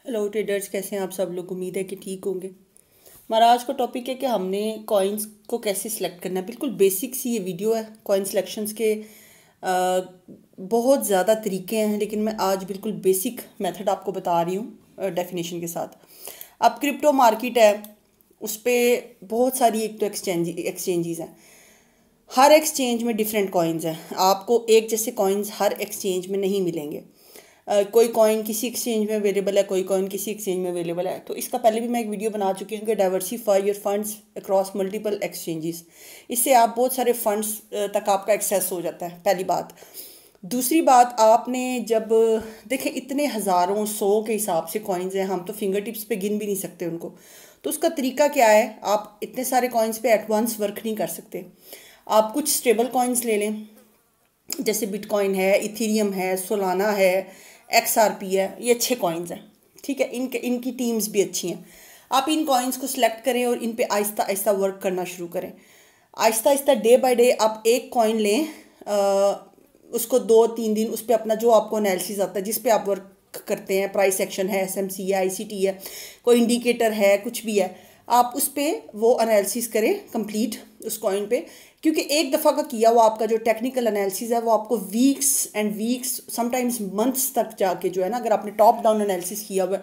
Hello traders, कैसे हैं आप सब लोग। उम्मीद है कि ठीक होंगे। हमारा आज का टॉपिक है कि हमने कॉइन्स को कैसे सिलेक्ट करना है। बिल्कुल बेसिक सी ये वीडियो है। कॉइन सिलेक्शंस के बहुत ज़्यादा तरीके हैं, लेकिन मैं आज बिल्कुल बेसिक मेथड आपको बता रही हूँ डेफिनेशन के साथ। अब क्रिप्टो मार्केट है, उस पर बहुत सारी एक तो एक्सचेंजेस हैं। हर एक्सचेंज में डिफरेंट कॉइन्स हैं। आपको एक जैसे कॉइन्स हर एक्सचेंज में नहीं मिलेंगे। कोई कॉइन किसी एक्सचेंज में अवेलेबल है, कोई कॉइन किसी एक्सचेंज में अवेलेबल है। तो इसका पहले भी मैं एक वीडियो बना चुकी हूँ कि diversify your funds across multiple exchanges. इससे आप बहुत सारे फंड्स तक आपका एक्सेस हो जाता है, पहली बात। दूसरी बात, आपने जब देखें इतने हज़ारों सौ के हिसाब से कॉइन्स हैं, हम तो फिंगर टिप्स पे गिन भी नहीं सकते उनको। तो उसका तरीका क्या है, आप इतने सारे कॉइन्स पे एट वंस वर्क नहीं कर सकते। आप कुछ स्टेबल कॉइन्स ले लें, जैसे बिटकॉइन है, इथीरियम है, सोलाना है, XRP है। ये अच्छे कॉइन्स हैं, ठीक है। इनकी टीम्स भी अच्छी हैं। आप इन कॉइन्स को सिलेक्ट करें और इन पे आहिस्ता आहिस्ता वर्क करना शुरू करें। Aahista Aahista day by day आप एक कॉइन लें, उसको 2-3 दिन उस पर अपना जो आपको एनालिसिस आता है, जिस पे आप वर्क करते हैं, प्राइस एक्शन है, SMC है, ICT है, कोई इंडिकेटर है, कुछ भी है, आप उस पर वो एनालिसिस करें कंप्लीट उस कॉइन पे। क्योंकि एक दफ़ा का किया हुआ आपका जो टेक्निकल एनालिसिस है वो आपको weeks and weeks, sometimes months तक जाके जो है ना, अगर आपने टॉप डाउन एनालिसिस किया हुआ है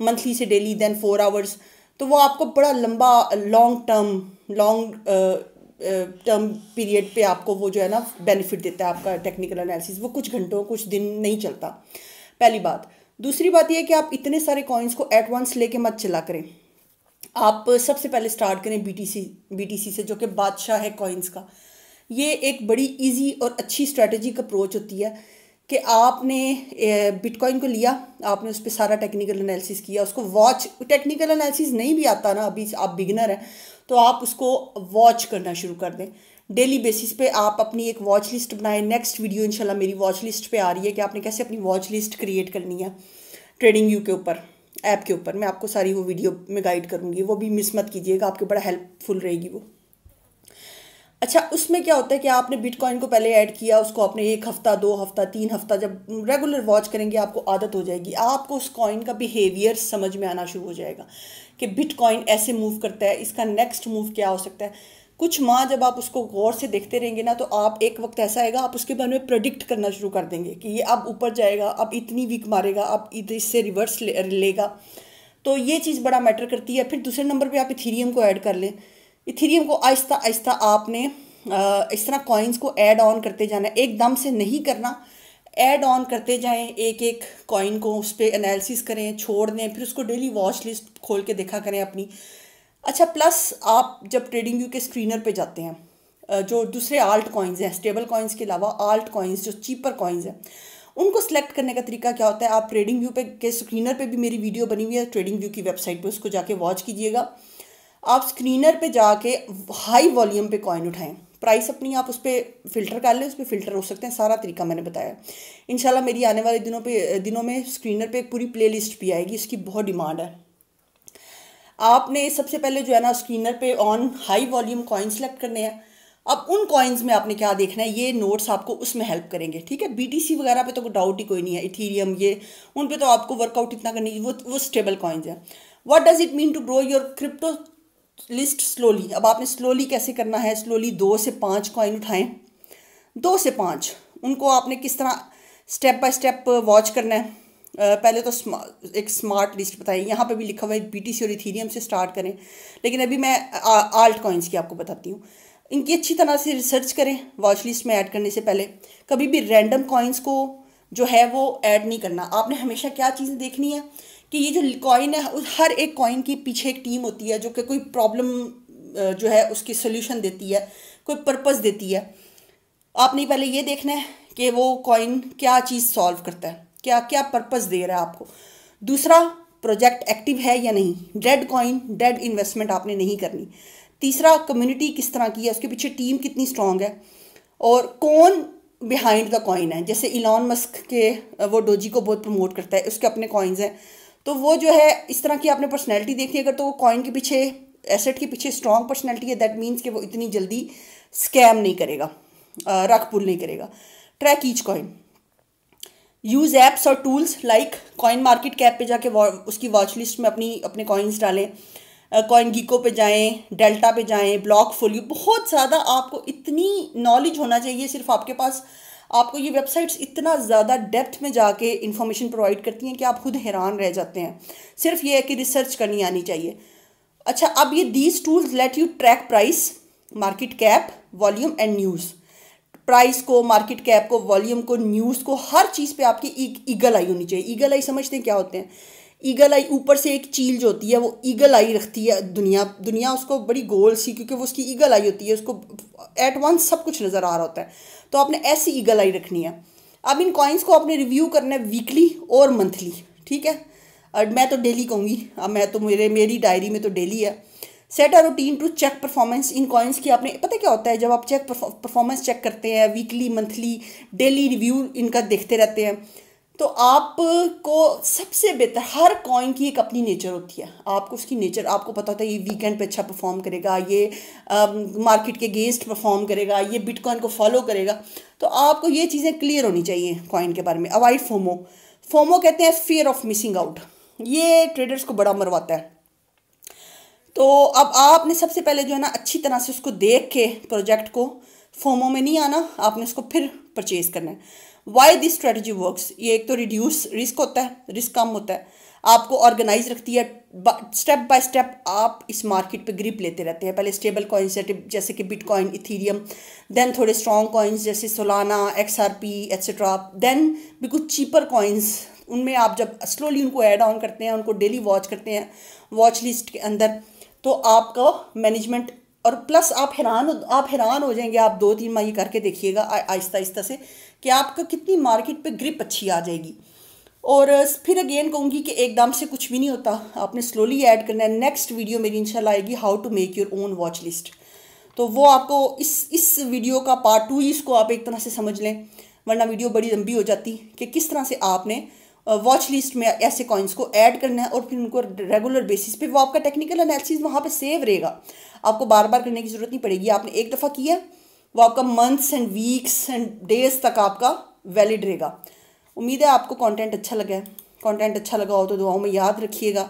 मंथली से डेली देन 4 आवर्स, तो वो आपको बड़ा लंबा लॉन्ग टर्म पीरियड पे आपको वो जो है ना बेनिफिट देता है। आपका टेक्निकल एनालिसिस वो कुछ घंटों कुछ दिन नहीं चलता, पहली बात। दूसरी बात यह है कि आप इतने सारे कॉइन्स को एट वंस लेके मत चला करें। आप सबसे पहले स्टार्ट करें BTC से, जो कि बादशाह है कॉइन्स का। ये एक बड़ी इजी और अच्छी स्ट्रेटजिक अप्रोच होती है कि आपने बिटकॉइन को लिया, आपने उस पर सारा टेक्निकल एनालिसिस किया, उसको वॉच। टेक्निकल एनालिसिस नहीं भी आता ना, अभी आप बिगिनर हैं, तो आप उसको वॉच करना शुरू कर दें। डेली बेसिस पे आप अपनी एक वॉच लिस्ट बनाएं। नेक्स्ट वीडियो इंशाल्लाह मेरी वॉच लिस्ट पे आ रही है कि आपने कैसे अपनी वॉच लिस्ट क्रिएट करनी है ट्रेडिंग व्यू के ऊपर, ऐप के ऊपर। मैं आपको सारी वो वीडियो में गाइड करूँगी, वो भी मिस मत कीजिएगा, आपके बड़ा हेल्पफुल रहेगी वो। अच्छा, उसमें क्या होता है कि आपने बिटकॉइन को पहले ऐड किया, उसको आपने 1 हफ्ता, 2 हफ्ता, 3 हफ्ता जब रेगुलर वॉच करेंगे आपको आदत हो जाएगी। आपको उस कॉइन का बिहेवियर समझ में आना शुरू हो जाएगा कि बिटकॉइन ऐसे मूव करता है, इसका नेक्स्ट मूव क्या हो सकता है। कुछ माह जब आप उसको गौर से देखते रहेंगे ना, तो आप एक वक्त ऐसा आएगा आप उसके बारे में प्रेडिक्ट करना शुरू कर देंगे कि ये अब ऊपर जाएगा, अब इतनी वीक मारेगा, अब इधर इससे रिवर्स लेगा। तो ये चीज़ बड़ा मैटर करती है। फिर दूसरे नंबर पे आप इथीरियम को ऐड कर लें। इथीरियम को आहिस्ता आहिस्ता आपने इस तरह कॉइन्स को ऐड ऑन करते जाना है, एकदम से नहीं करना। ऐड ऑन करते जाएं एक एक कॉइन को, उस पर एनालिसिस करें, छोड़ दें, फिर उसको डेली वॉच लिस्ट खोल के देखा करें अपनी। अच्छा, प्लस आप जब ट्रेडिंग व्यू के स्क्रीनर पे जाते हैं, जो दूसरे आल्ट कॉइन्स हैं, स्टेबल कॉइन्स के अलावा आल्ट कॉइन्स जो चीपर कॉइन्स हैं, उनको सेलेक्ट करने का तरीका क्या होता है। आप ट्रेडिंग व्यू पे के स्क्रीनर पे भी मेरी वीडियो बनी हुई है, ट्रेडिंग व्यू की वेबसाइट पे, उसको जाके वॉच कीजिएगा। आप स्क्रीनर पे जाके हाई वॉल्यूम पे कॉइन उठाएं, प्राइस अपनी आप उस पर फ़िल्टर कर लें, उस पर फ़िल्टर हो सकते हैं, सारा तरीका मैंने बताया। इंशाल्लाह मेरी आने वाले दिनों में स्क्रीनर पे एक पूरी प्लेलिस्ट भी आएगी, इसकी बहुत डिमांड है। आपने सबसे पहले जो है ना स्क्रीनर पे on high volume coin select करने हैं। अब उन कॉइन्स में आपने क्या देखना है, ये नोट्स आपको उसमें हेल्प करेंगे, ठीक है। BTC वगैरह पे तो कोई डाउट ही कोई नहीं है, इथीरियम ये, उन पे तो आपको वर्कआउट इतना करनी, वो स्टेबल कॉइन्स हैं। What does it mean to grow your crypto list slowly. अब आपने स्लोली कैसे करना है, स्लोली 2 से 5 कॉइन उठाएं, 2 से 5, उनको आपने किस तरह स्टेप बाय स्टेप वॉच करना है। पहले तो एक स्मार्ट लिस्ट बताई, यहाँ पे भी लिखा हुआ है BTC और इथीरियम से स्टार्ट करें, लेकिन अभी मैं आल्ट कॉइन्स की आपको बताती हूँ। इनकी अच्छी तरह से रिसर्च करें वॉच लिस्ट में ऐड करने से पहले। कभी भी रैंडम कॉइन्स को जो है वो ऐड नहीं करना। आपने हमेशा क्या चीज़ देखनी है कि ये जो कॉइन है, हर एक कॉइन के पीछे एक टीम होती है जो कि कोई प्रॉब्लम जो है उसकी सोल्यूशन देती है, कोई पर्पस देती है। आपने पहले ये देखना है कि वो कॉइन क्या चीज़ सॉल्व करता है, क्या क्या पर्पस दे रहा है आपको। दूसरा, प्रोजेक्ट एक्टिव है या नहीं, डेड कॉइन, डेड इन्वेस्टमेंट आपने नहीं करनी। तीसरा, कम्युनिटी किस तरह की है, उसके पीछे टीम कितनी स्ट्रांग है, और कौन बिहाइंड द कॉइन है। जैसे इलॉन मस्क के वो डोजी को बहुत प्रमोट करता है, उसके अपने कॉइन्स हैं, तो वो जो है इस तरह की आपने पर्सनैलिटी देखनी है। अगर तो वो कॉइन के पीछे, एसेट के पीछे स्ट्रांग पर्सनैलिटी है, दैट मीन्स कि वो इतनी जल्दी स्कैम नहीं करेगा, रख पुल नहीं करेगा। Track each coin, use apps और tools like coin market cap पे जाके उसकी वॉच लिस्ट में अपने कॉइन्स डालें। कॉइन गीको पे जाएं, डेल्टा पे जाएं, ब्लॉक फोलियो, बहुत ज़्यादा आपको इतनी नॉलेज होना चाहिए सिर्फ आपके पास। आपको ये वेबसाइट्स इतना ज़्यादा डेप्थ में जाके इन्फॉर्मेशन प्रोवाइड करती हैं कि आप खुद हैरान रह जाते हैं। सिर्फ ये है कि रिसर्च करनी आनी चाहिए। अच्छा, अब ये these tools let you track price, market cap, volume and news. Price को, मार्केट कैप को, वॉल्यूम को, न्यूज़ को, हर चीज़ पे आपकी ईगल आई होनी चाहिए। ईगल आई समझते हैं क्या होते हैं? ईगल आई ऊपर से एक चील जो होती है वो ईगल आई रखती है। दुनिया उसको बड़ी गोल सी, क्योंकि वो उसकी ईगल आई होती है, उसको एट वंस सब कुछ नज़र आ रहा होता है। तो आपने ऐसी ईगल आई रखनी है। अब इन कॉइन्स को आपने रिव्यू करना है वीकली और मंथली, ठीक है। और मैं तो डेली कहूँगी, अब मैं तो मेरी डायरी में तो डेली है। Set a routine to check performance in coins की। आपने पता क्या होता है, जब आप परफॉर्मेंस चेक करते हैं वीकली, मंथली, डेली रिव्यू इनका देखते रहते हैं, तो आपको सबसे बेहतर, हर कॉइन की एक अपनी नेचर होती है। आपको उसकी नेचर आपको पता होता है, ये वीकेंड पे अच्छा परफॉर्म करेगा, ये मार्केट के अगेंस्ट परफॉर्म करेगा, ये बिटकॉइन को फॉलो करेगा। तो आपको ये चीज़ें क्लियर होनी चाहिए कॉइन के बारे में। Avoid FOMO. फोमो कहते हैं फियर ऑफ मिसिंग आउट। ये ट्रेडर्स को बड़ा मरवाता है। तो अब आपने सबसे पहले जो है ना, अच्छी तरह से उसको देख के प्रोजेक्ट को, फोमो में नहीं आना, आपने उसको फिर परचेज करना है। वाई दिस स्ट्रेटजी वर्क्स, ये एक तो रिड्यूस रिस्क होता है, रिस्क कम होता है, आपको ऑर्गेनाइज रखती है। स्टेप बाय स्टेप आप इस मार्केट पे ग्रिप लेते रहते हैं। पहले स्टेबल कॉइन्स जैसे कि बिटकॉइन, इथीरियम, देन थोड़े स्ट्रॉन्ग कॉइन्स जैसे सोलाना, XRP एट्सेट्रा, देन बिल्कुल चीपर कॉइन्स, उनमें आप जब स्लोली उनको ऐड ऑन करते हैं, उनको डेली वॉच करते हैं वॉच लिस्ट के अंदर, तो आपका मैनेजमेंट, और प्लस आप हैरान हो जाएंगे। आप 2-3 माह ये करके देखिएगा आहिस्ता आहिस्ता से कि आपका कितनी मार्केट पे ग्रिप अच्छी आ जाएगी। और फिर अगेन कहूँगी कि एकदम से कुछ भी नहीं होता, आपने स्लोली ऐड करना है। नेक्स्ट वीडियो मेरी इंशाल्लाह आएगी how to make your own watch list. तो वो आपको इस वीडियो का पार्ट 2 इसको आप एक तरह से समझ लें, वरना वीडियो बड़ी लंबी हो जाती, कि किस तरह से आपने वॉच लिस्ट में ऐसे कॉइन्स को ऐड करना है और फिर उनको रेगुलर बेसिस पे, वो आपका टेक्निकल एनालिसिस वहाँ पे सेव रहेगा। आपको बार बार करने की ज़रूरत नहीं पड़ेगी। आपने एक दफ़ा किया, वो आपका months and weeks and days तक आपका वैलिड रहेगा। उम्मीद है आपको कंटेंट अच्छा लगा है। कंटेंट अच्छा लगा हो तो दुआओं में याद रखिएगा।